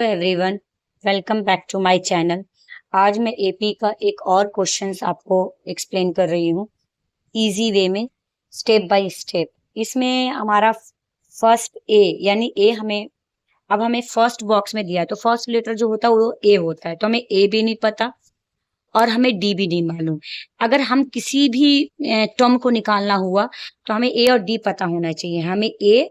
Everyone, welcome back to my channel. आज मैं AP का एक और क्वेश्चंस आपको एक्सप्लेन कर रही हूँ इजी वे में, स्टेप बाय स्टेप। इसमें हमारा फर्स्ट ए यानी ए हमें फर्स्ट बॉक्स में दिया है, तो फर्स्ट लेटर जो होता है वो ए होता है, तो हमें ए भी नहीं पता और हमें डी भी नहीं मालूम। अगर हम किसी भी टर्म को निकालना हुआ तो हमें ए और डी पता होना चाहिए, हमें ए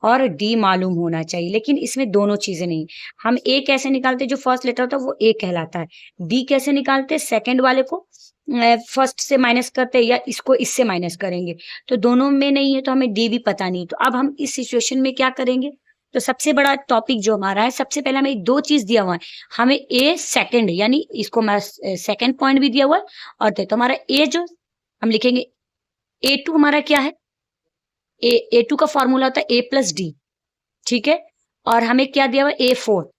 और डी मालूम होना चाहिए, लेकिन इसमें दोनों चीजें नहीं। हम ए कैसे निकालते, जो फर्स्ट लेटर होता है वो ए कहलाता है। डी कैसे निकालते, सेकंड वाले को फर्स्ट से माइनस करते या इसको इससे माइनस करेंगे, तो दोनों में नहीं है, तो हमें डी भी पता नहीं। तो अब हम इस सिचुएशन में क्या करेंगे, तो सबसे बड़ा टॉपिक जो हमारा है, सबसे पहले हमें दो चीज दिया हुआ है। हमें ए सेकंड यानी इसको हमारा सेकंड पॉइंट भी दिया हुआ है, और तो हमारा ए जो हम लिखेंगे ए टू हमारा क्या है, ए टू का फॉर्मूला होता है ए प्लस डी, ठीक है। और हमें क्या दिया हुआ है, ए फोर,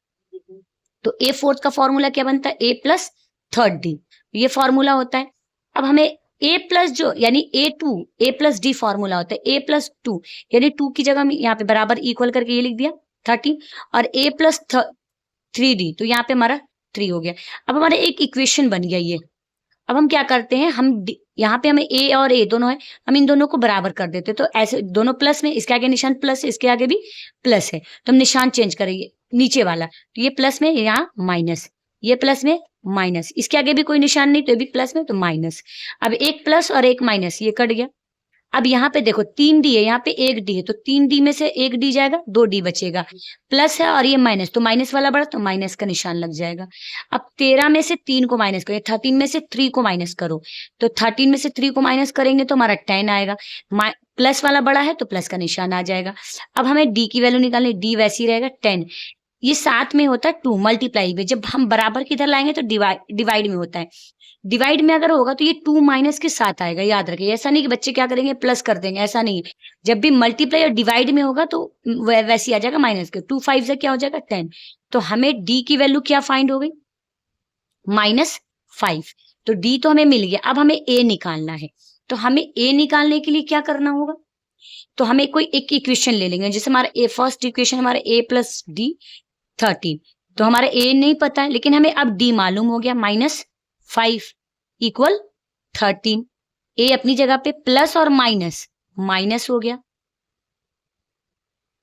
तो ए फोर्थ का फॉर्मूला क्या बनता है, ए प्लस थर्ड डी, ये फॉर्मूला होता है। अब हमें ए प्लस जो यानी A two, A plus D formula होता है ए प्लस टू, यानी टू की जगह में यहाँ पे बराबर इक्वल करके ये लिख दिया 13, और ए प्लस थ्री डी, तो यहाँ पे हमारा 3 हो गया। अब हमारा एक इक्वेशन बन गया ये। अब हम क्या करते हैं, हम यहाँ पे हमें ए और ए दोनों है, हम इन दोनों को बराबर कर देते हैं, तो ऐसे दोनों प्लस में, इसके आगे निशान प्लस है, इसके आगे भी प्लस है, तो हम निशान चेंज करेंगे नीचे वाला, तो ये प्लस में, यहाँ माइनस, ये प्लस में माइनस, इसके आगे भी कोई निशान नहीं, तो ये भी प्लस में, तो माइनस। अब एक प्लस और एक माइनस, ये कट गया। अब यहाँ पे देखो 3 डी है, यहाँ पे 1 डी है, तो 3 डी में से 1 डी जाएगा, 2 डी बचेगा, प्लस है और ये माइनस, तो माइनस वाला बढ़ा तो माइनस का निशान लग जाएगा। अब 13 में से 3 को माइनस करो, 13 में से 3 को माइनस करो, तो 13 में से 3 को माइनस करेंगे तो हमारा 10 आएगा, प्लस वाला बड़ा है तो प्लस का निशान आ जाएगा। अब हमें डी की वैल्यू निकालनी, डी वैसी रहेगा 10, ये साथ में होता है 2 मल्टीप्लाई में, जब हम बराबर किधर लाएंगे तो डिवाइड में होता है, डिवाइड में अगर होगा तो ये 2 माइनस के साथ आएगा, याद रखिए। ऐसा नहीं कि बच्चे क्या करेंगे प्लस कर देंगे, ऐसा नहीं है। जब भी मल्टीप्लाई और डिवाइड में होगा तो वैसे ही आ जाएगा माइनस के, 2 5 से क्या हो जाएगा 10, तो हमें डी की वैल्यू क्या फाइंड हो गई, -5। तो डी तो हमें मिल गया, अब हमें ए निकालना है। तो हमें ए निकालने के लिए क्या करना होगा, तो हमें कोई एक इक्वेशन ले लेंगे, जैसे हमारा ए फर्स्ट इक्वेशन हमारा ए प्लस डी 13, तो हमारा ए नहीं पता है, लेकिन हमें अब डी मालूम हो गया, -5 इक्वल 13। ए अपनी जगह पे प्लस और माइनस, माइनस हो गया,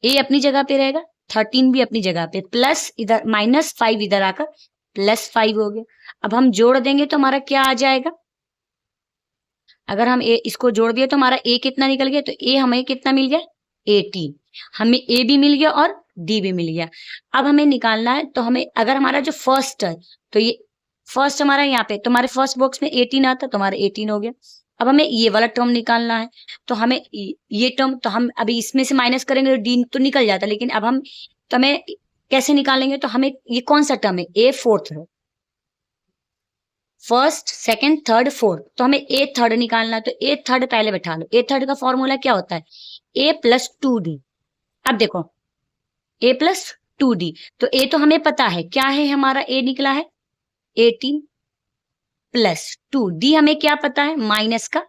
ए अपनी जगह पे रहेगा, 13 भी अपनी जगह पे, प्लस इधर -5 इधर आकर +5 हो गया। अब हम जोड़ देंगे तो हमारा क्या आ जाएगा, अगर हम इसको जोड़ दिए तो हमारा ए कितना निकल गया, तो ए हमें कितना मिल गया 18, हमें ए भी मिल गया और डी भी मिल गया। अब हमें निकालना है, तो हमें अगर हमारा जो फर्स्ट है, तो ये फर्स्ट हमारा यहाँ पे, तो हमारे फर्स्ट बॉक्स में 18 आता, तो हमारा 18 हो गया। अब हमें ये वाला टर्म निकालना है, तो हमें ये टर्म, तो हम अभी इसमें से माइनस करेंगे तो डी तो निकल जाता, लेकिन अब हम तो हमें कैसे निकालेंगे, तो हमें ये कौन सा टर्म है, ए फोर्थ है, फर्स्ट सेकंड थर्ड फोर्थ, तो हमें ए थर्ड निकालना है, तो ए थर्ड पहले बैठा लो। ए थर्ड का फॉर्मूला क्या होता है, ए प्लस 2d। अब देखो ए प्लस 2d, तो ए तो हमें पता है क्या है, हमारा ए निकला है 18 प्लस 2d, हमें क्या पता है, माइनस का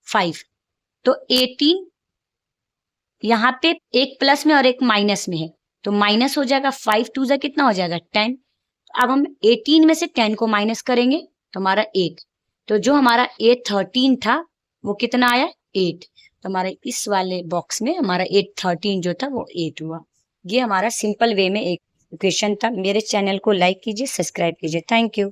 5, तो 18 यहाँ पे एक प्लस में और एक माइनस में है, तो माइनस हो जाएगा, 5 2 कितना हो जाएगा 10। अब हम 18 में से 10 को माइनस करेंगे तो हमारा 8, तो जो हमारा ए 13 था वो कितना आया 8, तो हमारे इस वाले बॉक्स में हमारा 13 जो था वो 8 हुआ। ये हमारा सिंपल वे में एक इक्वेशन था। मेरे चैनल को लाइक कीजिए, सब्सक्राइब कीजिए। Thank you.